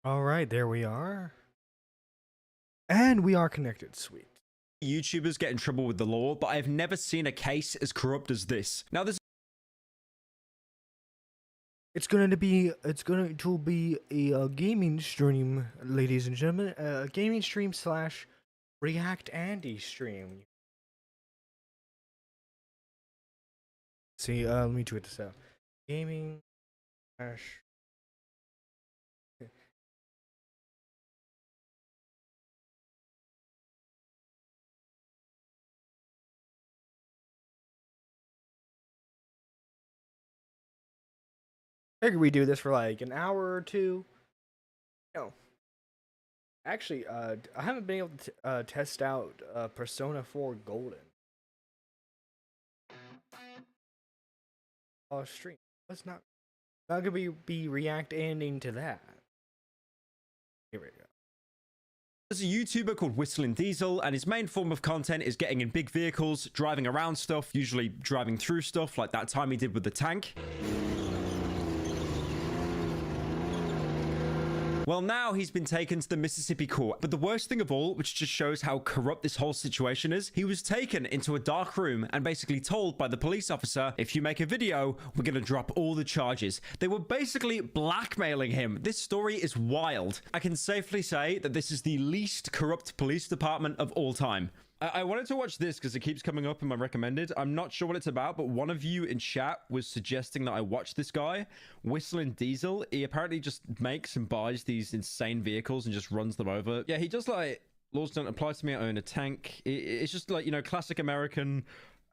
All right, there we are. And we are connected. Sweet. YouTubers get in trouble with the law, but I've never seen a case as corrupt as this. Now, this It's going to be a gaming stream, ladies and gentlemen. A gaming stream slash React Andy stream. See, let me tweet this out. Gaming slash figure we do this for like an hour or two. No. Actually, I haven't been able to test out Persona 4 Golden. Oh, stream. Let's not. How could we be react ending to that? Here we go. There's a YouTuber called Whistling Diesel, and his main form of content is getting in big vehicles, driving around stuff, usually driving through stuff, like that time he did with the tank. Well, now he's been taken to the Mississippi court. But the worst thing of all, which just shows how corrupt this whole situation is, he was taken into a dark room and basically told by the police officer, if you make a video, we're going to drop all the charges. They were basically blackmailing him. This story is wild. I can safely say that this is the least corrupt police department of all time. I wanted to watch this because it keeps coming up in my recommended. I'm not sure what it's about, but one of you in chat was suggesting that I watch this guy, Whistling Diesel. He apparently just makes and buys these insane vehicles and just runs them over. Yeah, he does like, laws don't apply to me, I own a tank. It's just like, you know, classic American,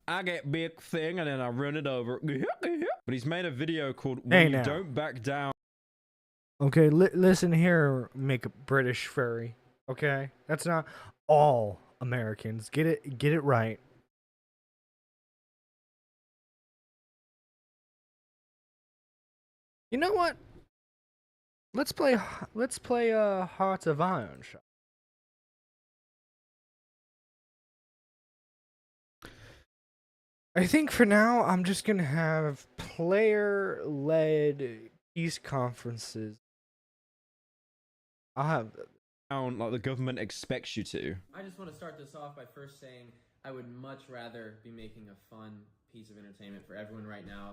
I get big thing and then I run it over. But he's made a video called When You Don't Back Down. Okay, listen here, make a British furry. Okay? That's not all Americans. Get it right. You know what? Let's play Hearts of Iron. I think for now I'm just gonna have player-led peace conferences. I'll have like the government expects you to. I just want to start this off by first saying I would much rather be making a fun piece of entertainment for everyone right now.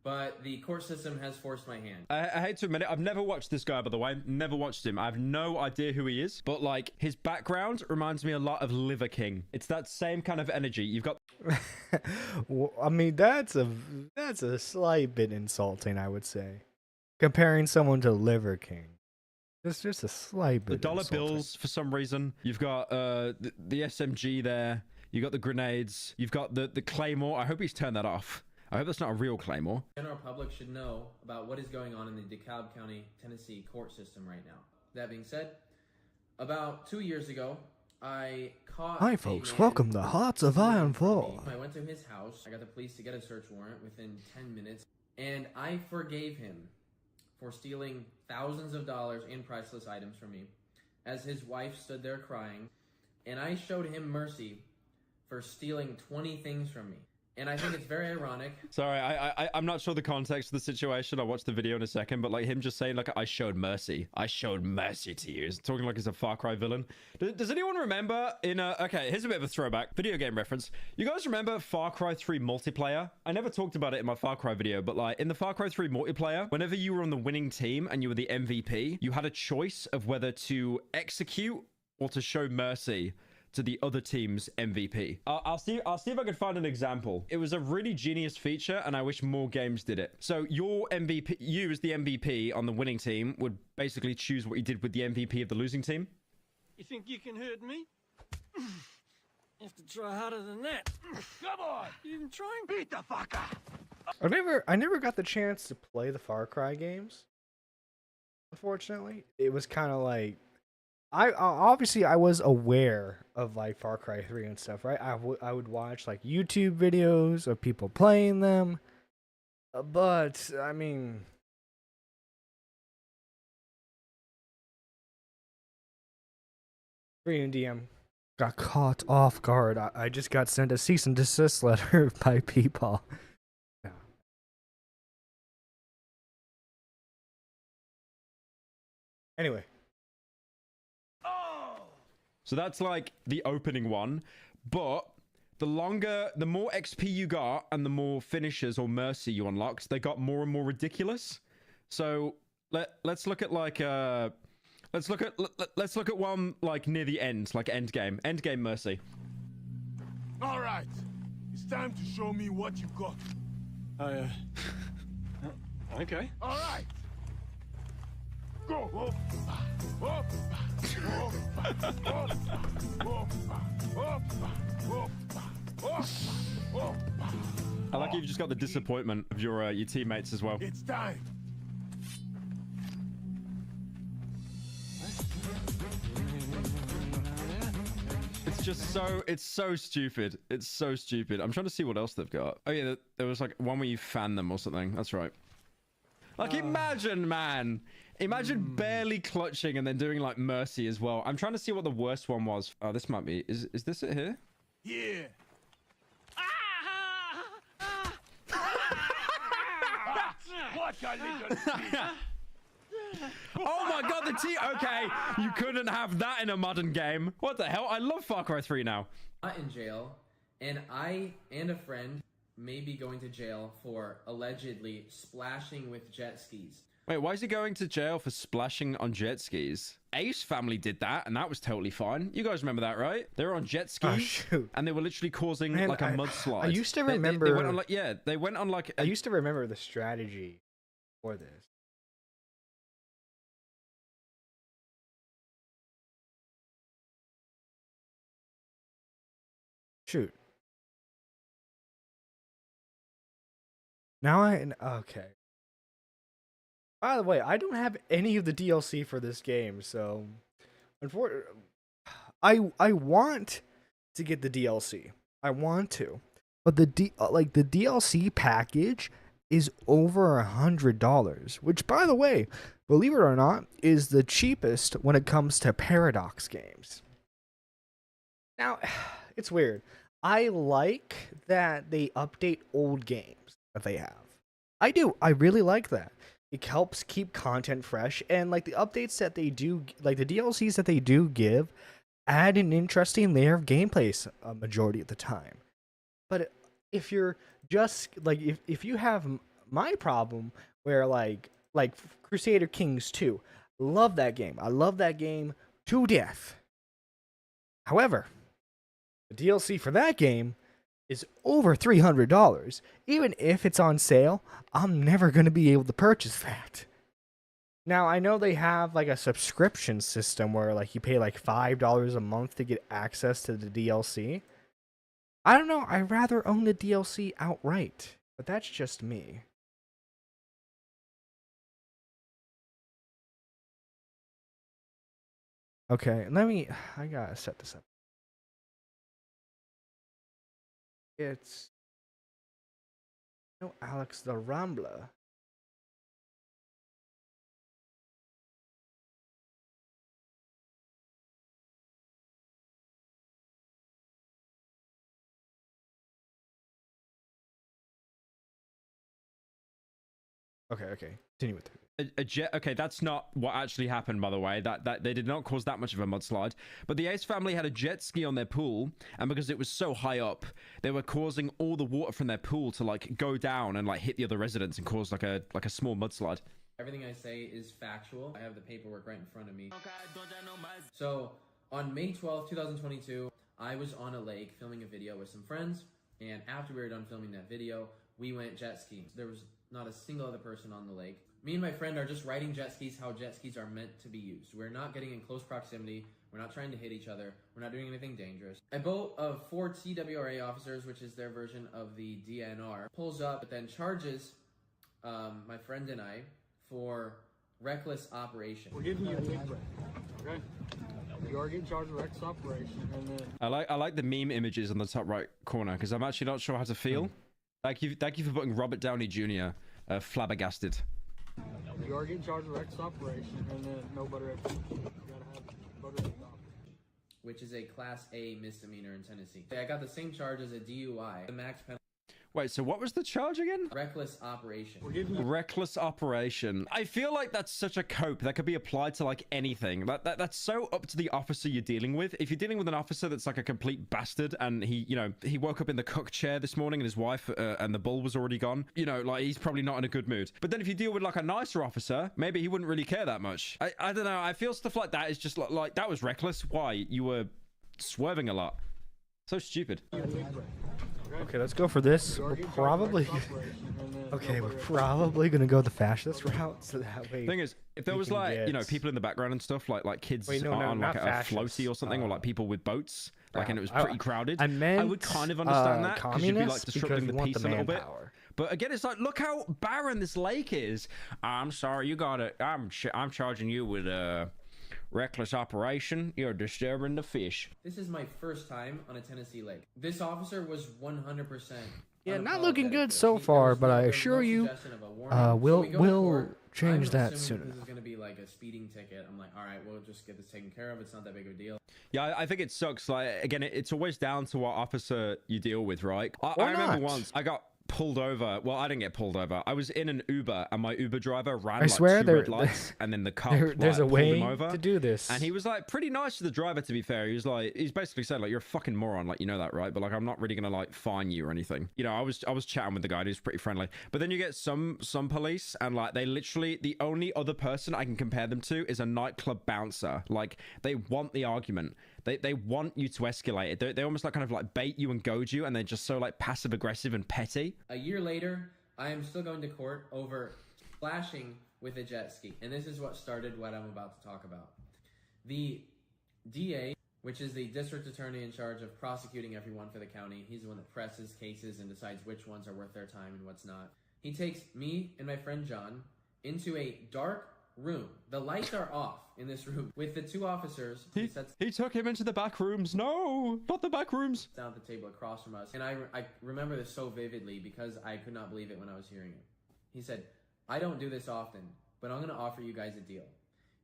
But the court system has forced my hand. I hate to admit it, I've never watched this guy, by the way. Never watched him. I have no idea who he is. But, like, his background reminds me a lot of Liver King. It's that same kind of energy. You've got... well, I mean, that's a slight bit insulting, I would say. Comparing someone to Liver King. It's just a slight bit the dollar insulting. bills, for some reason. You've got the SMG there. You've got the grenades. You've got the Claymore. I hope he's turned that off. I hope that's not a real Claymore. The general public should know about what is going on in the DeKalb County, Tennessee court system right now. That being said, about 2 years ago, I caught... Hi folks, welcome to Hearts of Iron 4. I went to his house. I got the police to get a search warrant within 10 minutes. And I forgave him for stealing thousands of dollars in priceless items from me, as his wife stood there crying, and I showed him mercy for stealing 20 things from me. And I think it's very ironic. Sorry, I'm not sure the context of the situation. I'll watch the video in a second, but like him just saying like, I showed mercy. I showed mercy to you. He's talking like he's a Far Cry villain. Does anyone remember in okay, here's a bit of a throwback. Video game reference. You guys remember Far Cry 3 multiplayer? I never talked about it in my Far Cry video, but like in the Far Cry 3 multiplayer, whenever you were on the winning team and you were the MVP, you had a choice of whether to execute or to show mercy to the other team's MVP. I'll see if I can find an example. It was a really genius feature, and I wish more games did it. So your MVP, you as the MVP on the winning team, would basically choose what you did with the MVP of the losing team. You think you can hurt me? You have to try harder than that. Come on! You even trying? Beat the fucker! I never got the chance to play the Far Cry games. Unfortunately, it was kind of like I obviously I was aware of like Far Cry 3 and stuff, right? I would watch like YouTube videos of people playing them, but I mean, Free and DM got caught off guard. I just got sent a cease and desist letter by people. Anyway, So that's like the opening one, but the more XP you got and the more finishes or mercy you unlocked, they got more and more ridiculous. So let's look at like let's look at one like near the end, like end game mercy. All right, it's time to show me what you got. Okay. All right, go. I like you've just got the disappointment of your teammates as well. It's time. It's so stupid. It's so stupid. I'm trying to see what else they've got. Oh yeah, there was like one where you fan them or something. That's right. Like imagine, man. Imagine barely clutching and then doing like mercy as well. I'm trying to see what the worst one was. Oh, this might be. Is this it here? Yeah. What a little fish. Oh my god, the T. Okay, you couldn't have that in a modern game. What the hell? I love Far Cry 3 now. Not in jail, and I and a friend may be going to jail for allegedly splashing with jet skis. Wait, why is he going to jail for splashing on jet skis? Ace family did that, and that was totally fine. You guys remember that, right? They were on jet skis, shoot. and they were literally causing Man, like a mudslide. I used to They remember. went on like they went on like. I used to remember the strategy for this. Shoot. Now okay. By the way, I don't have any of the DLC for this game, so unfortunately, I want to get the DLC. I want to, but the DLC package is over $100, which, by the way, believe it or not, is the cheapest when it comes to Paradox games. Now, it's weird. I like that they update old games that they have. I do. I really like that. It helps keep content fresh, and like the updates that they do, like the DLCs that they do give, add an interesting layer of gameplay a majority of the time. But if you're just like if you have my problem where like Crusader Kings 2, love that game. I love that game to death. However, the DLC for that game is over $300. Even if it's on sale, I'm never going to be able to purchase that. Now, I know they have like a subscription system where like you pay like $5 a month to get access to the DLC. I don't know, I'd rather own the DLC outright, but that's just me. Okay, I gotta set this up. It's Alex the Rambler. Okay. Continue with it. A jet. Okay, that's not what actually happened, by the way. That they did not cause that much of a mudslide. But the Ace family had a jet ski on their pool, and because it was so high up, they were causing all the water from their pool to like go down and like hit the other residents and cause like a small mudslide. Everything I say is factual. I have the paperwork right in front of me. So, on May 12th, 2022, I was on a lake filming a video with some friends, and after we were done filming that video, we went jet skiing. There was not a single other person on the lake. Me and my friend are just riding jet skis how jet skis are meant to be used. We're not getting in close proximity. We're not trying to hit each other. We're not doing anything dangerous. A boat of 4 TWRA officers, which is their version of the DNR, pulls up but then charges my friend and I for reckless operation. We're giving you a big break, okay? You are getting charged with reckless operation, and then... I like the meme images on the top right corner because I'm actually not sure how to feel. Thank you for putting Robert Downey Jr. Flabbergasted. You are getting charged with reckless operation, and then no butter extra. You gotta have butter extra. Which is a Class A misdemeanor in Tennessee. I got the same charge as a DUI. The max penalty. Wait, so what was the charge again? Reckless operation. Reckless operation. I feel like that's such a cope that could be applied to like anything. That's so up to the officer you're dealing with. If you're dealing with an officer that's like a complete bastard and he woke up in the cook chair this morning and his wife and the bull was already gone, like he's probably not in a good mood. But then if you deal with like a nicer officer, maybe he wouldn't really care that much. I don't know. I feel stuff like that is just like that was reckless. Why? You were swerving a lot. So stupid. Okay, let's go for this. We're probably gonna go the fascist route, so that way. Thing is, if there was like people in the background and stuff like kids on like a floaty or something, or like people with boats, like and it was pretty crowded, I would kind of understand that because you'd be like disrupting the peace a little bit. But again, it's like, look how barren this lake is. I'm sorry, you got it. I'm charging you with reckless operation. You're disturbing the fish. This is my first time on a Tennessee lake. This officer was 100%. Yeah, not looking good so far, but I assure you, we'll change that soon enough. This is going to be like a speeding ticket. I'm like, all right, we'll just get this taken care of. It's not that big of a deal. Yeah, I think it sucks. Like, again, it's always down to what officer you deal with, right? I remember once I got pulled over. Well, I didn't get pulled over. I was in an Uber and my Uber driver ran like two red lights and then the cop there's a way pulled him over to do this. And he was like pretty nice to the driver, to be fair. He's basically said like, you're a fucking moron, like, you know that, right? But like, I'm not really gonna like fine you or anything. I was chatting with the guy and he was pretty friendly. But then you get some police and like they literally, the only other person I can compare them to is a nightclub bouncer. Like they want the argument. They want you to escalate it. They almost like kind of like bait you and goad you, and they're just so like passive aggressive and petty. A year later, I am still going to court over splashing with a jet ski. And this is what started what I'm about to talk about. The DA, which is the district attorney in charge of prosecuting everyone for the county, he's the one that presses cases and decides which ones are worth their time and what's not. He takes me and my friend John into a dark room. The lights are off in this room with the two officers. He took him into the back rooms. No, not the back rooms. Down at the table across from us. And I remember this so vividly because I could not believe it when I was hearing it. He said, I don't do this often, but I'm going to offer you guys a deal.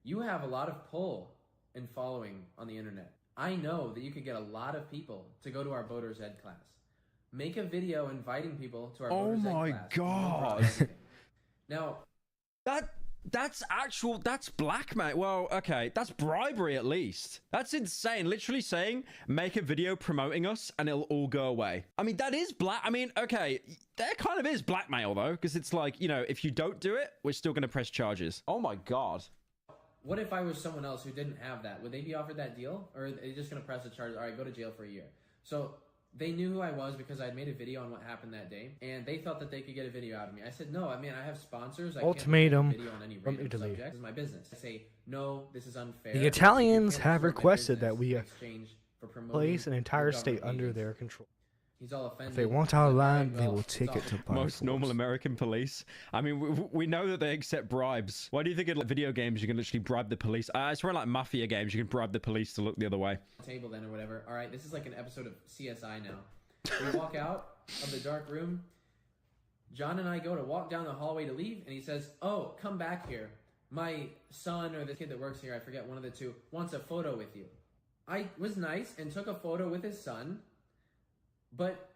You have a lot of pull and following on the internet. I know that you could get a lot of people to go to our Voters Ed class. Make a video inviting people to our Voters Ed class. Oh my God. Now, that's blackmail. Well, okay, that's bribery at least. That's insane. Literally saying, make a video promoting us and it'll all go away. I mean, that is okay, that kind of is blackmail though, because it's like, if you don't do it, we're still going to press charges. Oh my God. What if I was someone else who didn't have that? Would they be offered that deal? Or are they just going to press the charges? All right, go to jail for a year. So they knew who I was because I'd made a video on what happened that day, and they thought that they could get a video out of me. I said, no, I have sponsors. I Ultimatum can't make a video on any random subject. This is my business. I say, no, this is unfair. The Italians have requested that we for place an entire state under their control. He's all offended. If they want our land, they will take it to by most force. Normal American police. I mean, we know that they accept bribes. Why do you think in like, video games you can literally bribe the police? I swear, like mafia games, you can bribe the police to look the other way. Table then or whatever. All right, this is like an episode of CSI now. We walk out of the dark room. John and I go to walk down the hallway to leave, and he says, "Oh, come back here. My son or the kid that works here, I forget, one of the two, wants a photo with you." I was nice and took a photo with his son. But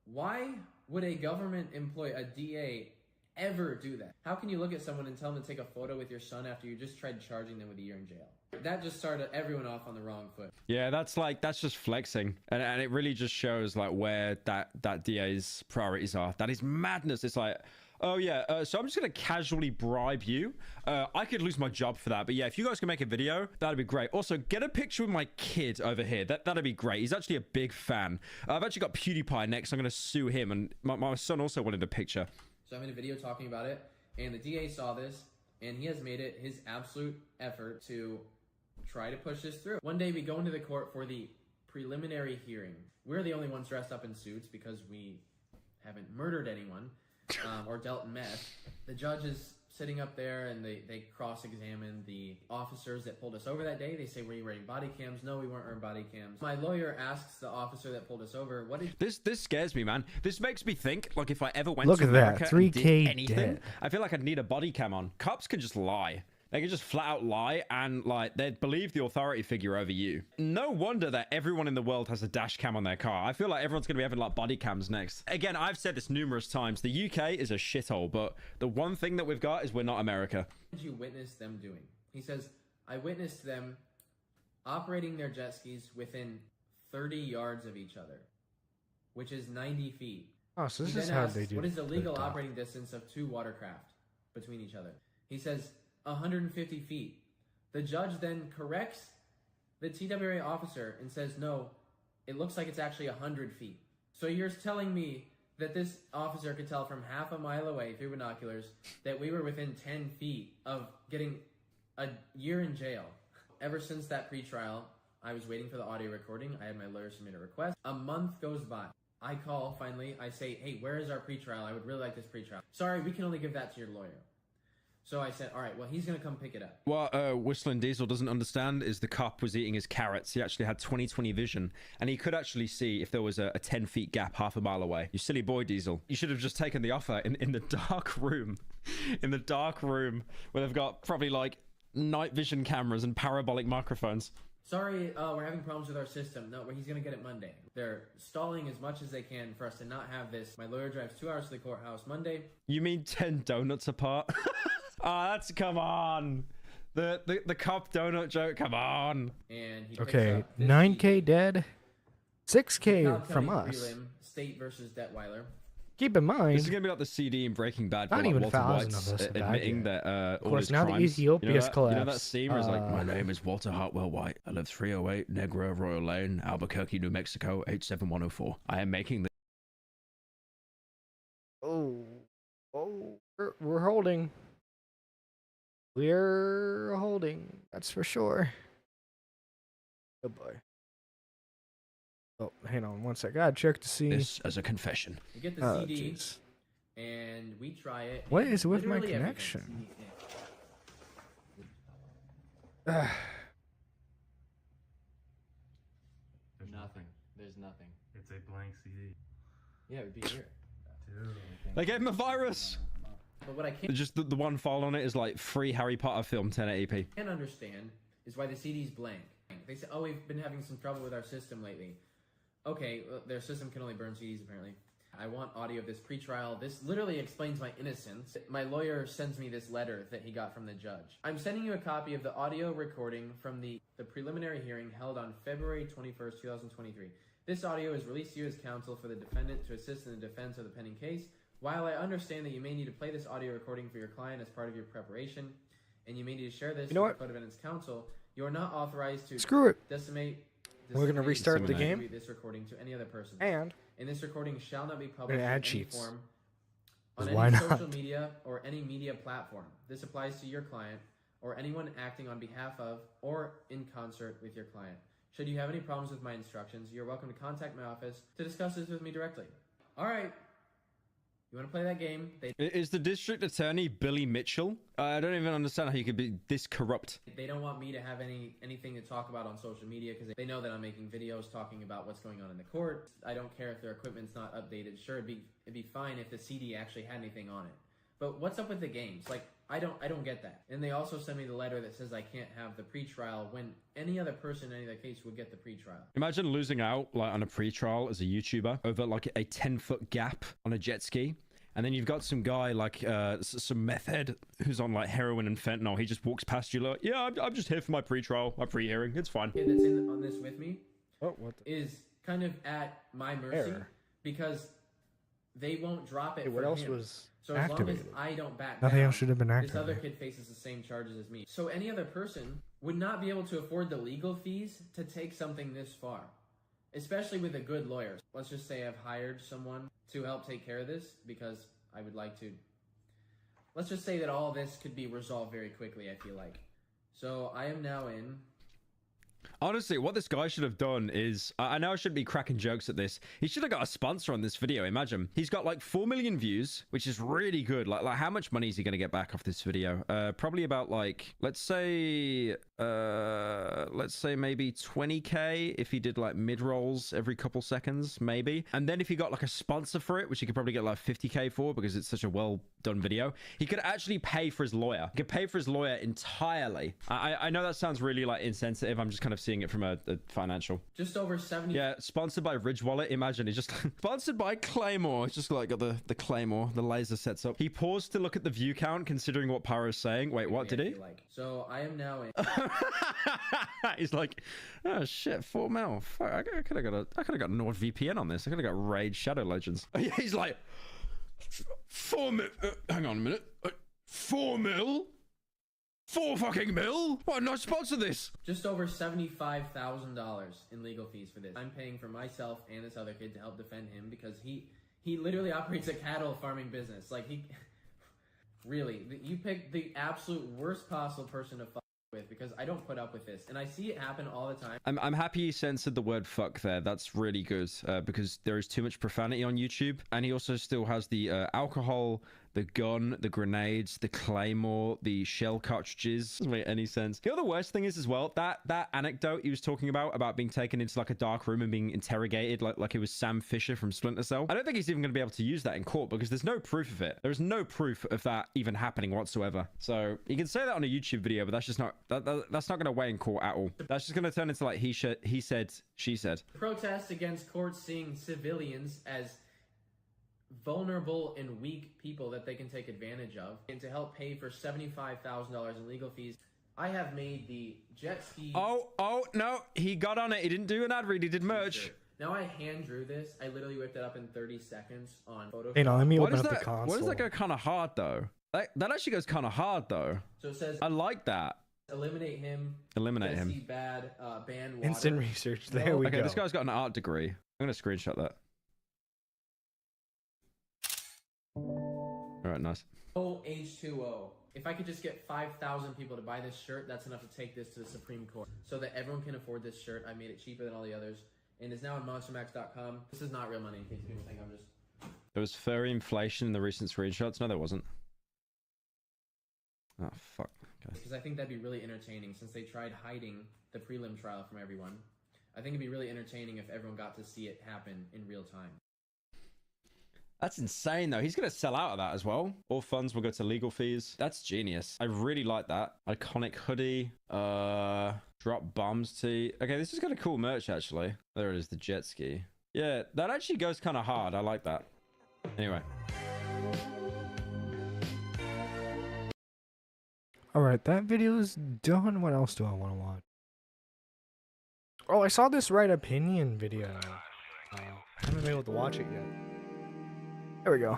why would a government employee, a DA, ever do that? How can you look at someone and tell them to take a photo with your son after you just tried charging them with a year in jail? That just started everyone off on the wrong foot. Yeah, that's just flexing. And it really just shows like where that DA's priorities are. That is madness. It's like, oh yeah, so I'm just gonna casually bribe you. I could lose my job for that, but yeah, if you guys can make a video, that'd be great. Also, get a picture with my kid over here. That'd be great. He's actually a big fan. I've actually got PewDiePie next. I'm gonna sue him, and my son also wanted a picture. So I'm in a video talking about it, and the DA saw this, and he has made it his absolute effort to try to push this through. One day we go into the court for the preliminary hearing. We're the only ones dressed up in suits because we haven't murdered anyone. Or dealt in meth. The judge is sitting up there and they cross-examine the officers that pulled us over that day. They say, were you wearing body cams? No, we weren't wearing body cams. My lawyer asks the officer that pulled us over, what did this scares me, man. This makes me think, like, if I ever went Look to at America that, and 3K did anything, dead. I feel like I'd need a body cam on. Cops can just lie. They can just flat out lie and like they'd believe the authority figure over you. No wonder that everyone in the world has a dash cam on their car. I feel like everyone's going to be having like body cams next. Again, I've said this numerous times. The UK is a shithole, but the one thing that we've got is we're not America. What did you witness them doing? He says, I witnessed them operating their jet skis within 30 yards of each other, which is 90 feet. Oh, so this He is then how asks, they do. what is the legal dock. operating distance of two watercraft between each other? He says 150 feet. The judge then corrects the TWA officer and says, no, it looks like it's actually 100 feet. So you're telling me that this officer could tell from half a mile away through binoculars that we were within 10 feet of getting a year in jail. Ever since that pretrial, I was waiting for the audio recording. I had my lawyer submit a request. A month goes by. I call, finally. I say, hey, where is our pretrial? I would really like this pretrial. Sorry, we can only give that to your lawyer. So I said, all right, well, he's going to come pick it up. What Whistling Diesel doesn't understand is the cop was eating his carrots. He actually had 20/20 vision, and he could actually see if there was a 10 feet gap half a mile away. You silly boy, Diesel. You should have just taken the offer in the dark room. In the dark room where they've got probably like night vision cameras and parabolic microphones. Sorry, we're having problems with our system. No, he's going to get it Monday. They're stalling as much as they can for us to not have this. My lawyer drives 2 hours to the courthouse Monday. You mean 10 donuts apart? Ah, that's, come on. The cop donut joke, come on. And he picks Okay, up this 9K week. dead, 6K Cobb from County us. prelim, State versus Detweiler. Keep in This is mind, gonna be like the CD in Breaking Bad for Not like even Walter 1,000 White's of us have died admitting yet. that all course, his now that crimes. Ethiopia's You know that collapsed, scene where he's like, my uh, name is Walter Hartwell White. I live 308 Negro Royal Lane, Albuquerque, New Mexico, 87104. I am making the we're holding. We're holding. That's for sure. Oh boy. Oh, hang on one sec. I gotta check to see. this as a confession. We get the Oh, CD, jeez. and we try it. What and is with my literally everything. connection? Nothing. There's nothing. It's a blank CD. Yeah, it would be here. They gave him a virus. But what I can't Just the one file on it is like free Harry Potter film 1080p. understand is why the CD's blank. They say, oh, we've been having some trouble with our system lately. Okay, well, their system can only burn CDs apparently. I want audio of this pretrial. This literally explains my innocence. My lawyer sends me this letter that he got from the judge. I'm sending you a copy of the audio recording from the preliminary hearing held on February 21st, 2023. This audio is released to you as counsel for the defendant to assist in the defense of the pending case. While I understand that you may need to play this audio recording for your client as part of your preparation, and you may need to share this You know with what? the co-defendant's counsel, you are not authorized to Screw it. decimate. We're gonna restart the game. This recording to any other person. And And this recording shall not be gonna published in add any cheats. form on 'Cause any why not? social media or any media platform. This applies to your client or anyone acting on behalf of or in concert with your client. Should you have any problems with my instructions, you're welcome to contact my office to discuss this with me directly. All right. You want to play that game? Is the district attorney Billy Mitchell? I don't even understand how you could be this corrupt. They don't want me to have anything to talk about on social media because they know that I'm making videos talking about what's going on in the court. I don't care if their equipment's not updated. Sure, it'd be fine if the CD actually had anything on it. But what's up with the games? Like, I don't get that. And they also send me the letter that says I can't have the pretrial when any other person in any other case would get the pretrial. Imagine losing out like on a pretrial as a YouTuber over like a 10-foot gap on a jet ski. And then you've got some guy like some meth head who's on like heroin and fentanyl. He just walks past you like, yeah, I'm just here for my pretrial, my pre-hearing. It's fine. Kid that's in on this with me oh, what? is kind of at my mercy Error. because they won't drop it Hey, for what else him. was So as long as activated? I don't back Nothing down, else should have been this other activated. kid faces the same charges as me. So any other person would not be able to afford the legal fees to take something this far, especially with a good lawyer. Let's just say I've hired someone to help take care of this because I would like to. Let's just say that all this could be resolved very quickly, I feel like. So I am now in. Honestly, what this guy should have done is, I know I shouldn't be cracking jokes at this. He should have got a sponsor on this video. Imagine he's got like 4 million views, which is really good. Like how much money is he going to get back off this video? Probably about like, let's say maybe 20K if he did like mid rolls every couple seconds, maybe. And then if he got like a sponsor for it, which he could probably get like 50K for because it's such a well done video, he could actually pay for his lawyer. He could pay for his lawyer entirely. I know that sounds really like insensitive. I'm just kind of seeing it from a financial. Just over 70. Yeah, sponsored by Ridge Wallet. Imagine he's just sponsored by Claymore. It's just like got the Claymore, the laser sets up. He paused to look at the view count, considering what Pyro's saying. Wait, what did he? Like. So I am now in. He's like, oh shit, 4 mil. Fuck, I could have got NordVPN on this. I could have got Raid Shadow Legends. He's like, 4 mil. Hang on a minute. 4 mil? 4 fucking mil? Why not sponsor this? Just over $75,000 in legal fees for this. I'm paying for myself and this other kid to help defend him because he literally operates a cattle farming business. Like really, you picked the absolute worst possible person to fuck with because I don't put up with this and I see it happen all the time. I'm happy you censored the word fuck there. That's really good because there is too much profanity on YouTube, and he also still has the alcohol, the gun, the grenades, the claymore, the shell cartridges. Doesn't make any sense. You know the worst thing is as well, that anecdote he was talking about being taken into like a dark room and being interrogated like it was Sam Fisher from Splinter Cell. I don't think he's even going to be able to use that in court because there's no proof of it. There's no proof of that even happening whatsoever. So you can say that on a YouTube video, but that's just not that's not going to weigh in court at all. That's just going to turn into like he said, she said. Protest against courts seeing civilians as vulnerable and weak people that they can take advantage of, and to help pay for $75,000 in legal fees. I have made the jet ski. Oh no, he got on it. He didn't do an ad read. He did merch. Now I hand drew this. I literally whipped it up in 30 seconds on Photoshop. Hey, now let me open up the console. Why does that go kind of hard though? That actually goes kind of hard though. So it says, I like that. Eliminate him. Eliminate him. Bad, ban water. Instant research. There we go. Okay, this guy's got an art degree. I'm gonna screenshot that. All right, nice. Oh, H2O. If I could just get 5,000 people to buy this shirt, that's enough to take this to the Supreme Court so that everyone can afford this shirt. I made it cheaper than all the others, and it's now on monstermax.com. This is not real money in case people think I'm just... There was furry inflation in the recent screenshots. No, there wasn't. Oh, fuck. Okay. Because I think that'd be really entertaining since they tried hiding the prelim trial from everyone. I think it'd be really entertaining if everyone got to see it happen in real time. That's insane, though. He's going to sell out of that as well. All funds will go to legal fees. That's genius. I really like that. Iconic hoodie. Drop bombs tee. Okay, this is kind of cool merch, actually. There it is, the jet ski. Yeah, that actually goes kind of hard. I like that. Anyway. All right, that video is done. What else do I want to watch? Oh, I saw this Right Opinion video. I haven't been able to watch it yet. There we go.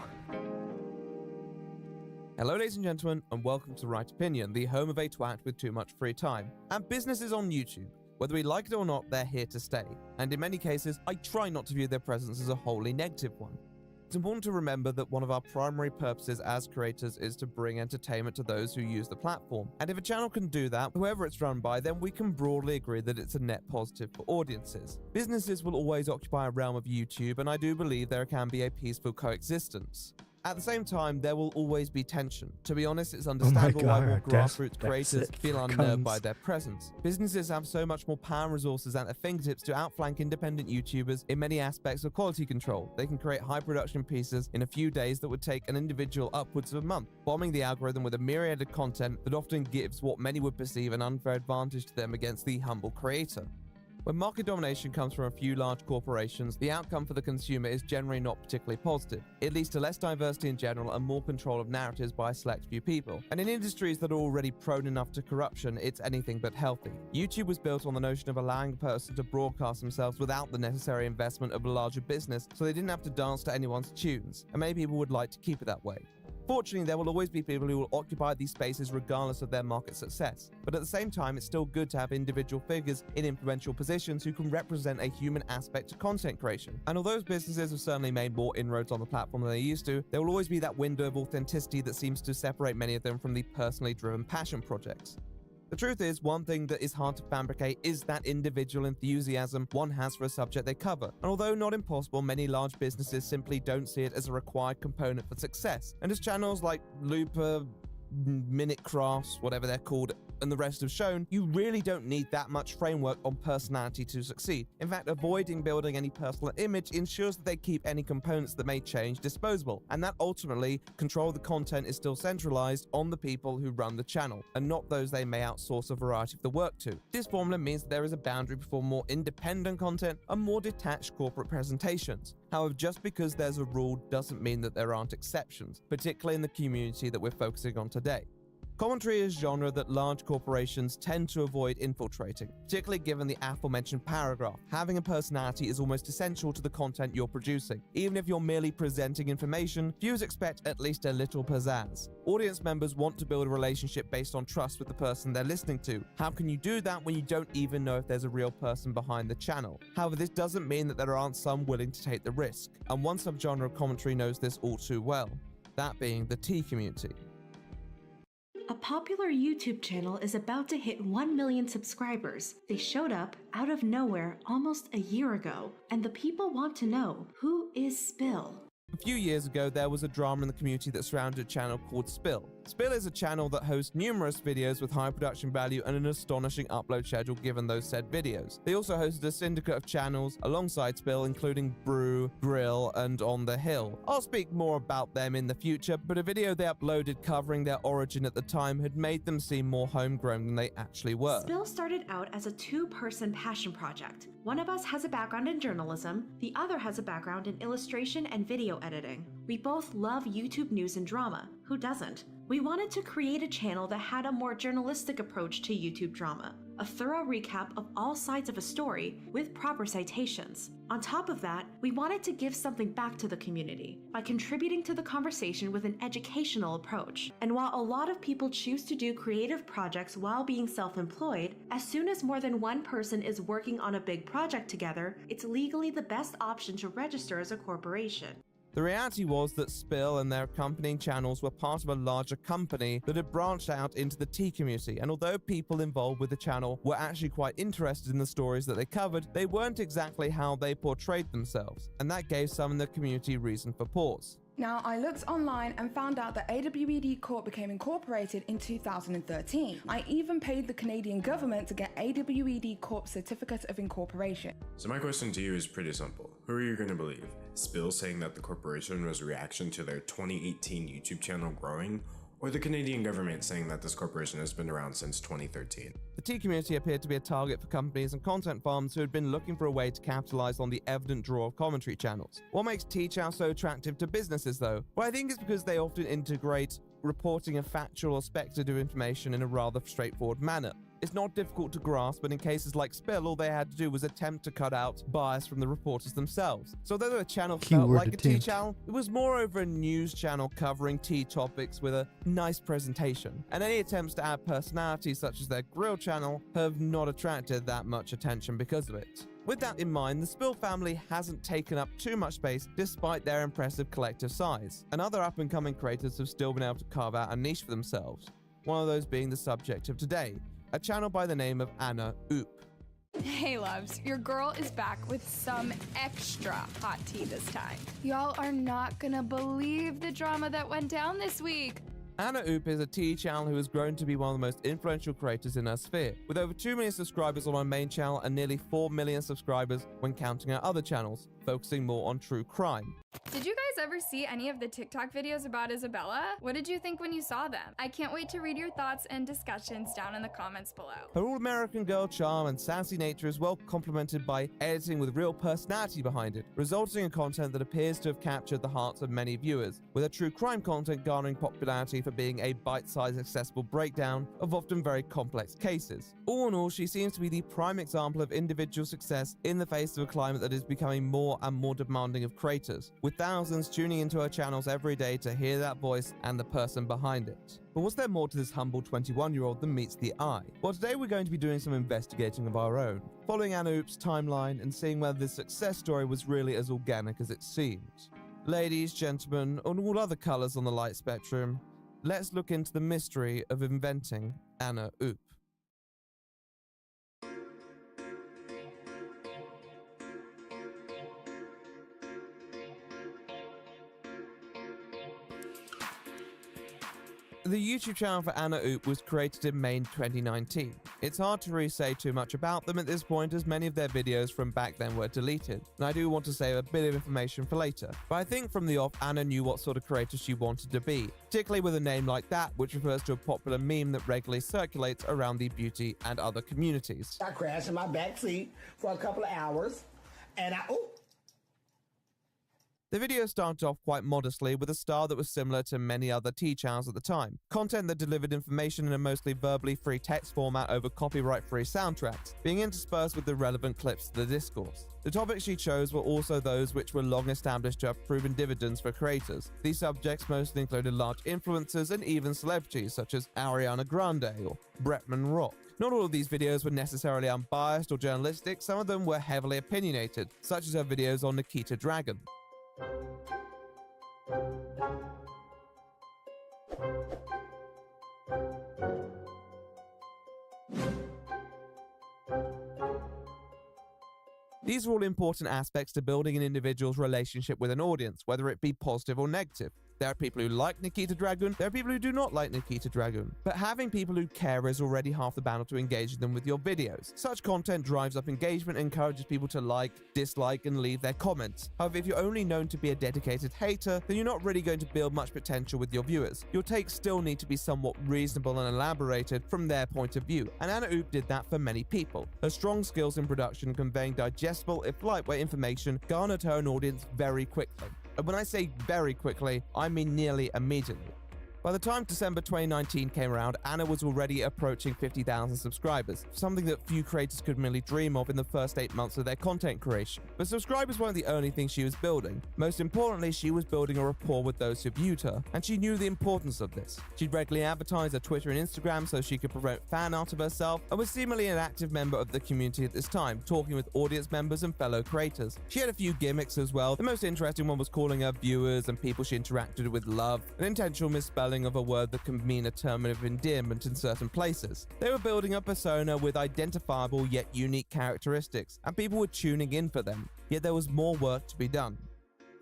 Hello ladies and gentlemen, and welcome to Right Opinion, the home of a twat with too much free time. And businesses on YouTube. Whether we like it or not, they're here to stay. And in many cases, I try not to view their presence as a wholly negative one. It's important to remember that one of our primary purposes as creators is to bring entertainment to those who use the platform. And if a channel can do that, whoever it's run by, then we can broadly agree that it's a net positive for audiences. Businesses will always occupy a realm of YouTube, and I do believe there can be a peaceful coexistence. At the same time, there will always be tension. To be honest, it's understandable why more grassroots creators feel unnerved by their presence. Businesses have so much more power and resources at their fingertips to outflank independent YouTubers in many aspects of quality control. They can create high production pieces in a few days that would take an individual upwards of a month, bombing the algorithm with a myriad of content that often gives what many would perceive an unfair advantage to them against the humble creator. When market domination comes from a few large corporations, the outcome for the consumer is generally not particularly positive. It leads to less diversity in general and more control of narratives by a select few people. And in industries that are already prone enough to corruption, it's anything but healthy. YouTube was built on the notion of allowing a person to broadcast themselves without the necessary investment of a larger business, so they didn't have to dance to anyone's tunes, and many people would like to keep it that way. Fortunately, there will always be people who will occupy these spaces regardless of their market success. But at the same time, it's still good to have individual figures in influential positions who can represent a human aspect to content creation. And although businesses have certainly made more inroads on the platform than they used to, there will always be that window of authenticity that seems to separate many of them from the personally driven passion projects. The truth is, one thing that is hard to fabricate is that individual enthusiasm one has for a subject they cover. And although not impossible, many large businesses simply don't see it as a required component for success. And as channels like Looper, Minute Crafts, whatever they're called, and the rest have shown, you really don't need that much framework on personality to succeed. In fact, avoiding building any personal image ensures that they keep any components that may change disposable, and that ultimately control of the content is still centralized on the people who run the channel, and not those they may outsource a variety of the work to. This formula means that there is a boundary before more independent content and more detached corporate presentations. However, just because there's a rule doesn't mean that there aren't exceptions, particularly in the community that we're focusing on today. Commentary is a genre that large corporations tend to avoid infiltrating, particularly given the aforementioned paragraph. Having a personality is almost essential to the content you're producing. Even if you're merely presenting information, viewers expect at least a little pizzazz. Audience members want to build a relationship based on trust with the person they're listening to. How can you do that when you don't even know if there's a real person behind the channel? However, this doesn't mean that there aren't some willing to take the risk, and one subgenre of commentary knows this all too well, that being the tea community. A popular YouTube channel is about to hit 1 million subscribers. They showed up out of nowhere almost a year ago, and the people want to know, who is Spill? A few years ago, there was a drama in the community that surrounded a channel called Spill. Spill is a channel that hosts numerous videos with high production value and an astonishing upload schedule given those said videos. They also hosted a syndicate of channels alongside Spill, including Brew, Grill, and On the Hill. I'll speak more about them in the future, but a video they uploaded covering their origin at the time had made them seem more homegrown than they actually were. Spill started out as a two-person passion project. One of us has a background in journalism, the other has a background in illustration and video editing. We both love YouTube news and drama. Who doesn't? We wanted to create a channel that had a more journalistic approach to YouTube drama, a thorough recap of all sides of a story with proper citations. On top of that, we wanted to give something back to the community by contributing to the conversation with an educational approach. And while a lot of people choose to do creative projects while being self-employed, as soon as more than one person is working on a big project together, it's legally the best option to register as a corporation. The reality was that Spill and their accompanying channels were part of a larger company that had branched out into the tea community, and although people involved with the channel were actually quite interested in the stories that they covered, they weren't exactly how they portrayed themselves, and that gave some in the community reason for pause. Now, I looked online and found out that AWED Corp became incorporated in 2013. I even paid the Canadian government to get AWED Corp's certificate of incorporation. So my question to you is pretty simple. Who are you going to believe? Spill saying that the corporation was a reaction to their 2018 YouTube channel growing, or the Canadian government saying that this corporation has been around since 2013? The tea community appeared to be a target for companies and content farms who had been looking for a way to capitalize on the evident draw of commentary channels. What makes Tea Chow so attractive to businesses though? Well, I think it's because they often integrate reporting of factual or speculative information in a rather straightforward manner. It's not difficult to grasp, but in cases like Spill, all they had to do was attempt to cut out bias from the reporters themselves. So although the channel felt like a tea channel, it was moreover a news channel covering tea topics with a nice presentation. And any attempts to add personality, such as their grill channel, have not attracted that much attention because of it. With that in mind, the Spill family hasn't taken up too much space despite their impressive collective size, and other up-and-coming creators have still been able to carve out a niche for themselves, one of those being the subject of today, a channel by the name of Anna Oop. Hey loves, your girl is back with some extra hot tea this time. Y'all are not gonna believe the drama that went down this week. Anna Oop is a tea channel who has grown to be one of the most influential creators in her sphere, with over 2 million subscribers on her main channel and nearly 4 million subscribers when counting her other channels, focusing more on true crime. Did you guys ever see any of the TikTok videos about Isabella? What did you think when you saw them? I can't wait to read your thoughts and discussions down in the comments below. Her all-American girl charm and sassy nature is well complemented by editing with real personality behind it, resulting in content that appears to have captured the hearts of many viewers, with her true crime content garnering popularity for being a bite-sized accessible breakdown of often very complex cases. All in all, she seems to be the prime example of individual success in the face of a climate that is becoming more and more demanding of creators, with thousands tuning into her channels every day to hear that voice and the person behind it. But was there more to this humble 21-year-old than meets the eye? Well, today we're going to be doing some investigating of our own, following Anna Oop's timeline and seeing whether this success story was really as organic as it seemed. Ladies, gentlemen, and all other colors on the light spectrum, let's look into the mystery of inventing Anna Oop. The YouTube channel for Anna Oop was created in May 2019. It's hard to really say too much about them at this point, as many of their videos from back then were deleted, and I do want to save a bit of information for later. But I think from the off, Anna knew what sort of creator she wanted to be, particularly with a name like that, which refers to a popular meme that regularly circulates around the beauty and other communities. I crashed in my back seat for a couple of hours, and The video started off quite modestly with a style that was similar to many other tea channels at the time. Content that delivered information in a mostly verbally free text format over copyright-free soundtracks, being interspersed with the relevant clips to the discourse. The topics she chose were also those which were long established to have proven dividends for creators. These subjects mostly included large influencers and even celebrities such as Ariana Grande or Bretman Rock. Not all of these videos were necessarily unbiased or journalistic, some of them were heavily opinionated, such as her videos on Nikita Dragun. These are all important aspects to building an individual's relationship with an audience, whether it be positive or negative. There are people who like Nikita Dragun, there are people who do not like Nikita Dragun. But having people who care is already half the battle to engage them with your videos. Such content drives up engagement and encourages people to like, dislike, and leave their comments. However, if you're only known to be a dedicated hater, then you're not really going to build much potential with your viewers. Your takes still need to be somewhat reasonable and elaborated from their point of view, and Anna Oop did that for many people. Her strong skills in production conveying digestible, if lightweight information garnered her an audience very quickly. And when I say very quickly, I mean nearly immediately. By the time December 2019 came around, Anna was already approaching 50,000 subscribers, something that few creators could merely dream of in the first 8 months of their content creation. But subscribers weren't the only thing she was building. Most importantly, she was building a rapport with those who viewed her, and she knew the importance of this. She'd regularly advertise her Twitter and Instagram so she could promote fan art of herself, and was seemingly an active member of the community at this time, talking with audience members and fellow creators. She had a few gimmicks as well. The most interesting one was calling her viewers and people she interacted with love, an intentional misspelling of a word that can mean a term of endearment in certain places. They were building a persona with identifiable yet unique characteristics, and people were tuning in for them, yet there was more work to be done.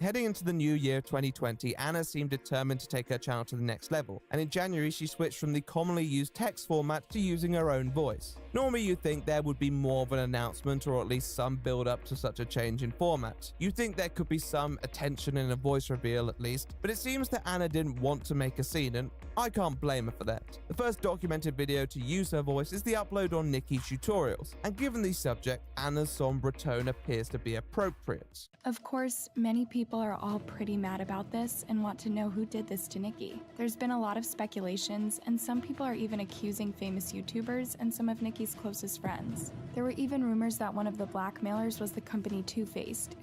Heading into the new year 2020, Anna seemed determined to take her channel to the next level, and in January she switched from the commonly used text format to using her own voice. Normally you'd think there would be more of an announcement or at least some build up to such a change in format. You'd think there could be some attention in a voice reveal at least, but it seems that Anna didn't want to make a scene, and I can't blame her for that. The first documented video to use her voice is the upload on Nikki's Tutorials, and given the subject, Anna's somber tone appears to be appropriate. Of course, many people are all pretty mad about this and want to know who did this to Nikki. There's been a lot of speculations, and some people are even accusing famous YouTubers and some of Nikki's closest friends. There were even rumors that one of the blackmailers was the company Too Faced,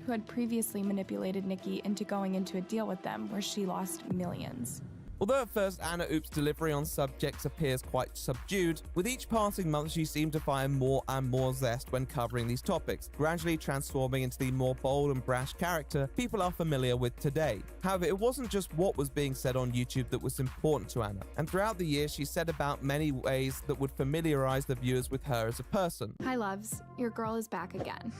who had previously manipulated Nikki into going into a deal with them where she lost millions. Although at first Anna Oop's delivery on subjects appears quite subdued, with each passing month she seemed to find more and more zest when covering these topics, gradually transforming into the more bold and brash character people are familiar with today. However, it wasn't just what was being said on YouTube that was important to Anna, and throughout the year she set about many ways that would familiarize the viewers with her as a person. Hi loves, your girl is back again.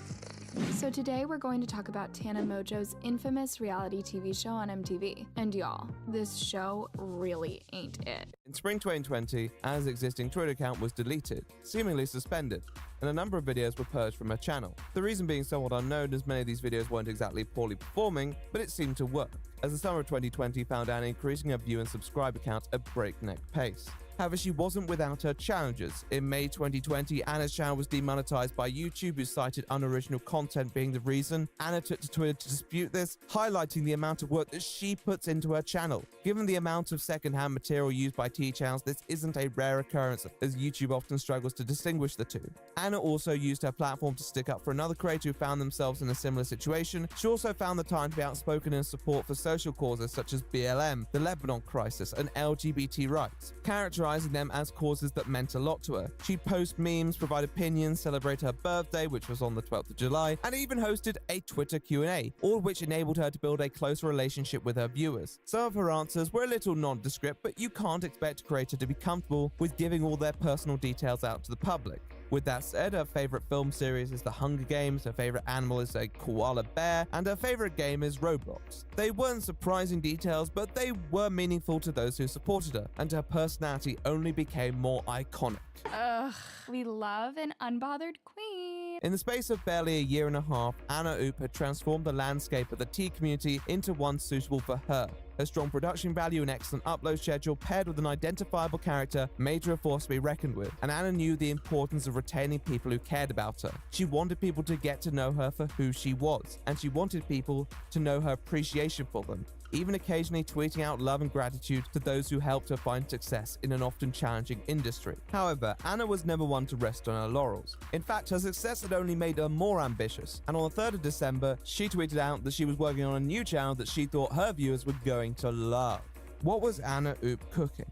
So today we're going to talk about Tana Mongeau's infamous reality TV show on MTV. And y'all, this show really ain't it. In spring 2020, Anna's existing Twitter account was deleted, seemingly suspended, and a number of videos were purged from her channel. The reason being somewhat unknown, as many of these videos weren't exactly poorly performing, but it seemed to work, as the summer of 2020 found Anna increasing her view and subscriber count at breakneck pace. However, she wasn't without her challenges. In May 2020, Anna's channel was demonetized by YouTube, who cited unoriginal content being the reason. Anna took to Twitter to dispute this, highlighting the amount of work that she puts into her channel. Given the amount of secondhand material used by tea channels, this isn't a rare occurrence, as YouTube often struggles to distinguish the two. Anna also used her platform to stick up for another creator who found themselves in a similar situation. She also found the time to be outspoken in support for social causes such as BLM, the Lebanon crisis, and LGBT rights, characterizing them as causes that meant a lot to her. She'd post memes, provide opinions, celebrate her birthday, which was on the 12th of July, and even hosted a Twitter Q&A, all of which enabled her to build a closer relationship with her viewers. Some of her answers were a little nondescript, but you can't expect a creator to be comfortable with giving all their personal details out to the public. With that said, her favorite film series is The Hunger Games, her favorite animal is a koala bear, and her favorite game is Roblox. They weren't surprising details, but they were meaningful to those who supported her, and her personality only became more iconic. Ugh, we love an unbothered queen. In the space of barely a year and a half, Anna Oop had transformed the landscape of the tea community into one suitable for her. Her strong production value and excellent upload schedule paired with an identifiable character made her a force to be reckoned with, and Anna knew the importance of retaining people who cared about her. She wanted people to get to know her for who she was, and she wanted people to know her appreciation for them, even occasionally tweeting out love and gratitude to those who helped her find success in an often challenging industry. However, Anna was never one to rest on her laurels. In fact, her success had only made her more ambitious, and on the 3rd of December, she tweeted out that she was working on a new channel that she thought her viewers were going to love. What was Anna Oop cooking?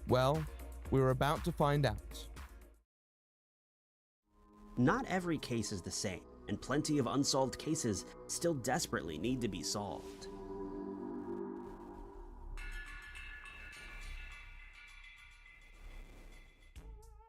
Well, we were about to find out. Not every case is the same, and plenty of unsolved cases still desperately need to be solved.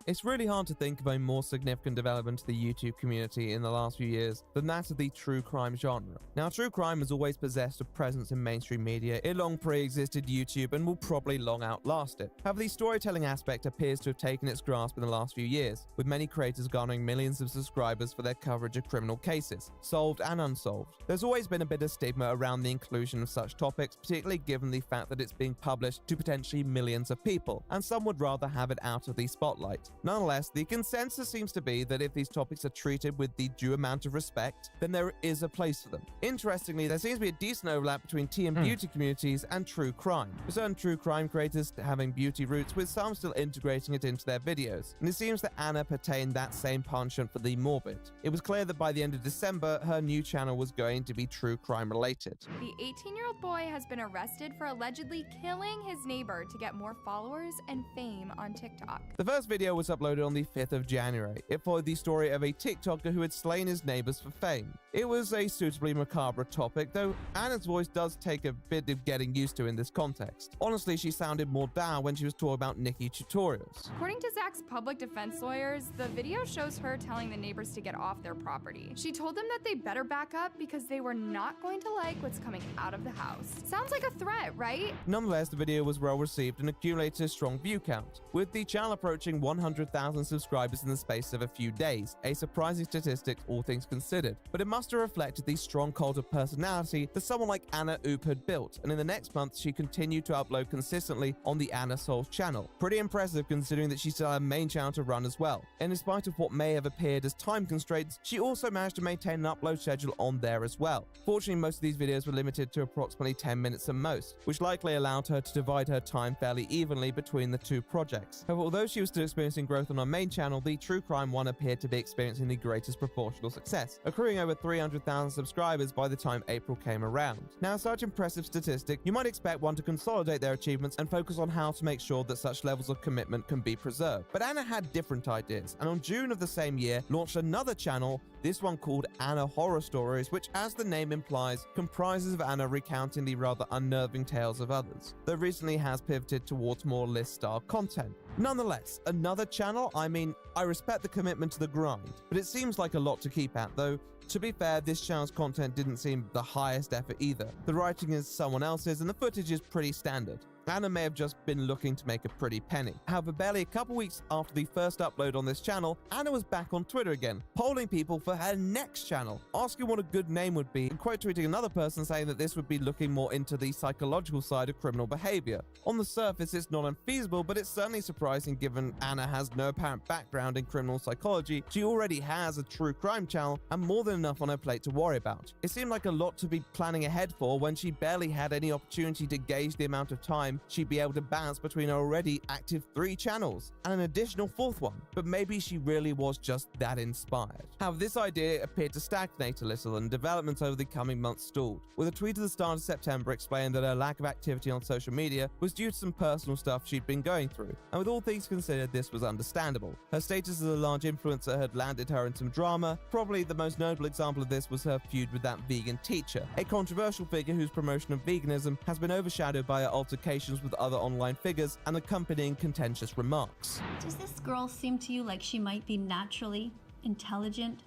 It's really hard to think of a more significant development to the YouTube community in the last few years than that of the true crime genre. Now, true crime has always possessed a presence in mainstream media. It long pre-existed YouTube and will probably long outlast it. However, the storytelling aspect appears to have taken its grasp in the last few years, with many creators garnering millions of subscribers for their coverage of criminal cases, solved and unsolved. There's always been a bit of stigma around the inclusion of such topics, particularly given the fact that it's being published to potentially millions of people, and some would rather have it out of the spotlight. Nonetheless, the consensus seems to be that if these topics are treated with the due amount of respect, then there is a place for them. Interestingly, there seems to be a decent overlap between tea and beauty communities and true crime, with certain true crime creators having beauty roots, with some still integrating it into their videos, and it seems that Anna pertained that same penchant for the morbid. It was clear that by the end of December, her new channel was going to be true crime related. The 18-year-old boy has been arrested for allegedly killing his neighbor to get more followers and fame on TikTok. The first video was uploaded on the 5th of January. It followed the story of a TikToker who had slain his neighbors for fame. It was a suitably macabre topic, though Anna's voice does take a bit of getting used to in this context. Honestly, she sounded more down when she was talking about Nicki tutorials. According to Zach's public defense lawyers, the video shows her telling the neighbors to get off their property. She told them that they better back up because they were not going to like what's coming out of the house. Sounds like a threat, right? Nonetheless, the video was well received and accumulated a strong view count, with the channel approaching 100,000 subscribers in the space of a few days, a surprising statistic all things considered, but it must have reflected the strong cult of personality that someone like Anna Oop had built, and in the next month she continued to upload consistently on the Anna Solves channel. Pretty impressive considering that she still had a main channel to run as well, and in spite of what may have appeared as time constraints, she also managed to maintain an upload schedule on there as well. Fortunately, most of these videos were limited to approximately 10 minutes at most, which likely allowed her to divide her time fairly evenly between the two projects. However, although she was still experiencing growth on her main channel, the true crime one appeared to be experiencing the greatest proportional success, accruing over 300,000 subscribers by the time April came around. Now, such impressive statistic, you might expect one to consolidate their achievements and focus on how to make sure that such levels of commitment can be preserved. But Anna had different ideas, and on June of the same year, launched another channel, this one called Anna Horror Stories, which, as the name implies, comprises of Anna recounting the rather unnerving tales of others, though recently has pivoted towards more list-style content. Nonetheless, another channel? I mean, I respect the commitment to the grind, but it seems like a lot to keep at, though. To be fair, this channel's content didn't seem the highest effort either. The writing is someone else's and the footage is pretty standard. Anna may have just been looking to make a pretty penny. However, barely a couple weeks after the first upload on this channel, Anna was back on Twitter again, polling people for her next channel, asking what a good name would be, and quote tweeting another person saying that this would be looking more into the psychological side of criminal behavior. On the surface, it's not unfeasible, but it's certainly surprising given Anna has no apparent background in criminal psychology. She already has a true crime channel and more than enough on her plate to worry about. It seemed like a lot to be planning ahead for when she barely had any opportunity to gauge the amount of time she'd be able to balance between her already active 3 channels and an additional 4th one, but maybe she really was just that inspired. However, this idea appeared to stagnate a little and developments over the coming months stalled, with a tweet at the start of September explaining that her lack of activity on social media was due to some personal stuff she'd been going through, and with all things considered, this was understandable. Her status as a large influencer had landed her in some drama. Probably the most notable example of this was her feud with that vegan teacher, a controversial figure whose promotion of veganism has been overshadowed by her altercation conversations with other online figures and accompanying contentious remarks. Does this girl seem to you like she might be naturally intelligent,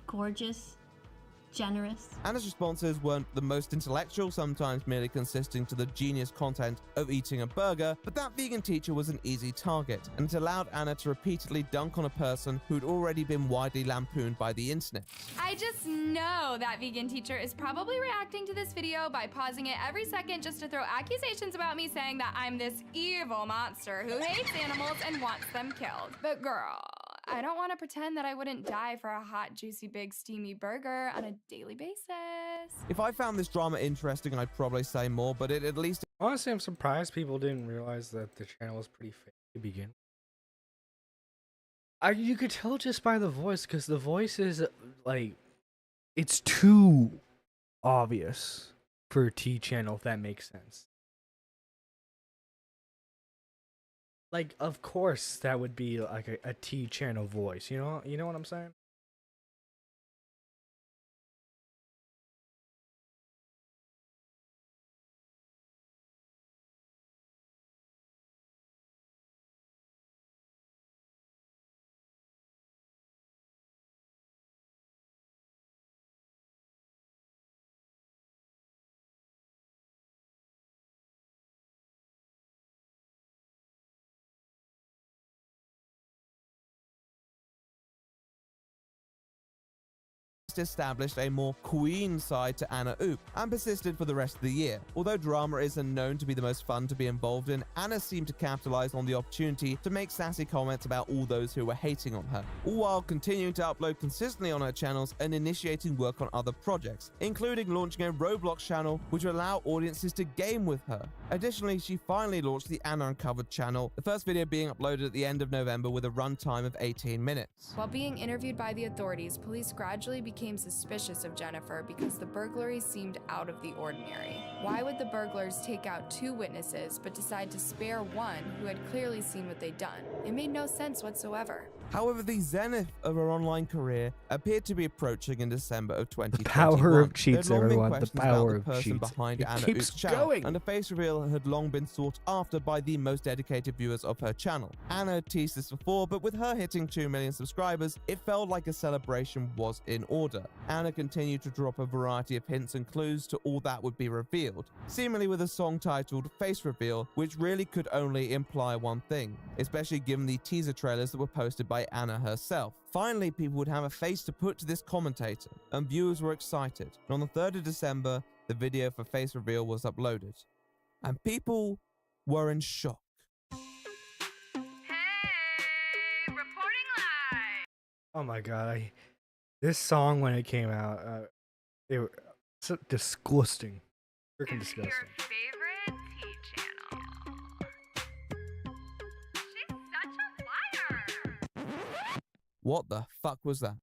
gorgeous, generous? Anna's responses weren't the most intellectual, sometimes merely consisting to the genius content of eating a burger, but that vegan teacher was an easy target, and it allowed Anna to repeatedly dunk on a person who'd already been widely lampooned by the internet. I just know that vegan teacher is probably reacting to this video by pausing it every second just to throw accusations about me saying that I'm this evil monster who hates animals and wants them killed. But girl, I don't want to pretend that I wouldn't die for a hot, juicy, big, steamy burger on a daily basis. If I found this drama interesting, I'd probably say more, but it at least... Honestly, I'm surprised people didn't realize that the channel was pretty fake to begin. You could tell just by the voice, because the voice is, like, it's too obvious for a T channel, if that makes sense. Like, of course, that would be like a T channel voice, you know what I'm saying? established a more queen side to Anna Oop and persisted for the rest of the year. Although drama isn't known to be the most fun to be involved in, Anna seemed to capitalize on the opportunity to make sassy comments about all those who were hating on her, all while continuing to upload consistently on her channels and initiating work on other projects, including launching a Roblox channel which would allow audiences to game with her. Additionally, she finally launched the Anna Uncovered channel, the first video being uploaded at the end of November with a runtime of 18 minutes. While being interviewed by the authorities, police gradually became suspicious of Jennifer because the burglary seemed out of the ordinary. Why would the burglars take out 2 witnesses but decide to spare one who had clearly seen what they'd done? It made no sense whatsoever. However, the zenith of her online career appeared to be approaching in December of 2021. The power of cheats, There had long been everyone. The questions power about the of person cheats. behind It Anna keeps Oop's channel, going. and a face reveal had long been sought after by the most dedicated viewers of her channel. Anna had teased this before, but with her hitting 2 million subscribers, it felt like a celebration was in order. Anna continued to drop a variety of hints and clues to all that would be revealed, seemingly with a song titled Face Reveal, which really could only imply one thing, especially given the teaser trailers that were posted by Anna herself. Finally, people would have a face to put to this commentator, and viewers were excited. And on the 3rd of December, the video for Face Reveal was uploaded, and people were in shock. Oh my god, this song when it came out, it was so disgusting. Freaking disgusting. Favorite T channel. She's such a liar. What the fuck was that?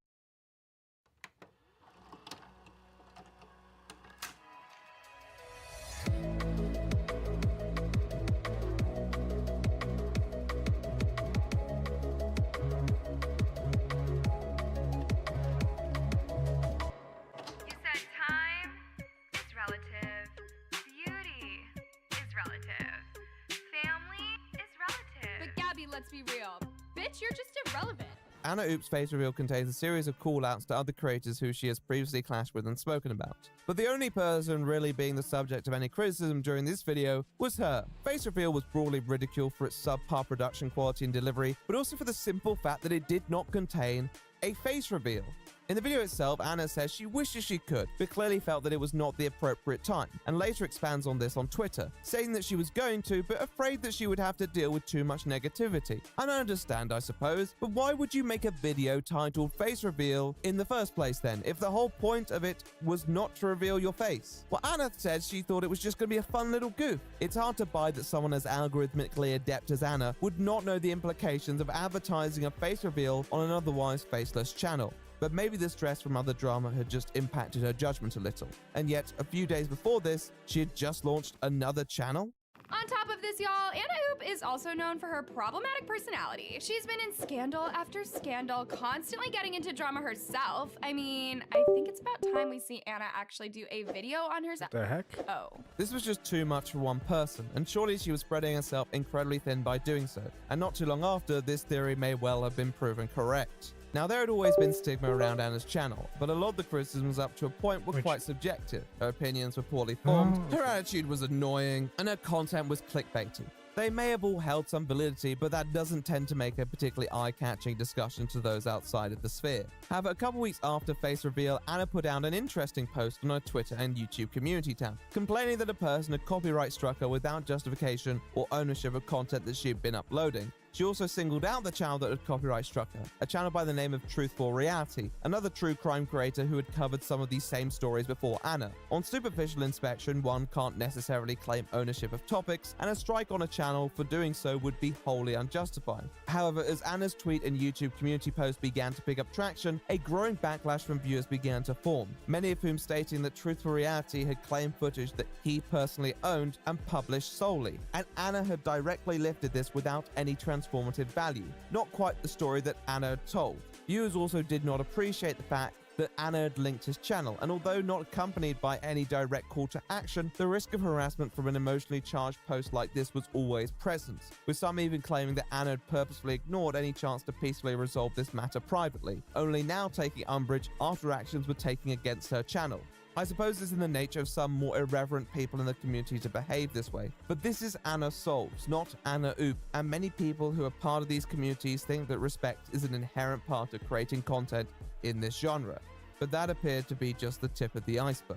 Let's be real. Bitch, you're just irrelevant. Anna Oop's face reveal contains a series of call-outs to other creators who she has previously clashed with and spoken about. But the only person really being the subject of any criticism during this video was her. Face reveal was broadly ridiculed for its subpar production quality and delivery, but also for the simple fact that it did not contain a face reveal. In the video itself, Anna says she wishes she could, but clearly felt that it was not the appropriate time, and later expands on this on Twitter, saying that she was going to, but afraid that she would have to deal with too much negativity. And I understand, I suppose, but why would you make a video titled Face Reveal in the first place then, if the whole point of it was not to reveal your face? Well, Anna said she thought it was just going to be a fun little goof. It's hard to buy that someone as algorithmically adept as Anna would not know the implications of advertising a face reveal on an otherwise faceless channel. But maybe the stress from other drama had just impacted her judgment a little. And yet, a few days before this, she had just launched another channel? On top of this, y'all, Anna Oop is also known for her problematic personality. She's been in scandal after scandal, constantly getting into drama herself. I mean, I think it's about time we see Anna actually do a video on her... What the heck? Oh. This was just too much for one person, and surely she was spreading herself incredibly thin by doing so. And not too long after, this theory may well have been proven correct. Now, there had always been stigma around Anna's channel, but a lot of the criticisms up to a point were quite subjective. Her opinions were poorly formed, her attitude was annoying, and her content was clickbaity. They may have all held some validity, but that doesn't tend to make a particularly eye-catching discussion to those outside of the sphere. However, a couple weeks after Face reveal, Anna put out an interesting post on her Twitter and YouTube community tab, complaining that a person had copyright struck her without justification or ownership of content that she'd been uploading. She also singled out the channel that had copyright struck her, a channel by the name of Truthful Reality, another true crime creator who had covered some of these same stories before Anna. On superficial inspection, one can't necessarily claim ownership of topics, and a strike on a channel for doing so would be wholly unjustified. However, as Anna's tweet and YouTube community post began to pick up traction, a growing backlash from viewers began to form, many of whom stating that Truthful Reality had claimed footage that he personally owned and published solely, and Anna had directly lifted this without any transformative value. Not quite the story that Anna had told. Viewers also did not appreciate the fact that Anna had linked his channel, and although not accompanied by any direct call to action, the risk of harassment from an emotionally charged post like this was always present, with some even claiming that Anna had purposefully ignored any chance to peacefully resolve this matter privately, only now taking umbrage after actions were taken against her channel. I suppose it's in the nature of some more irreverent people in the community to behave this way, but this is Anna Solves, not Anna Oop, and many people who are part of these communities think that respect is an inherent part of creating content in this genre, but that appeared to be just the tip of the iceberg.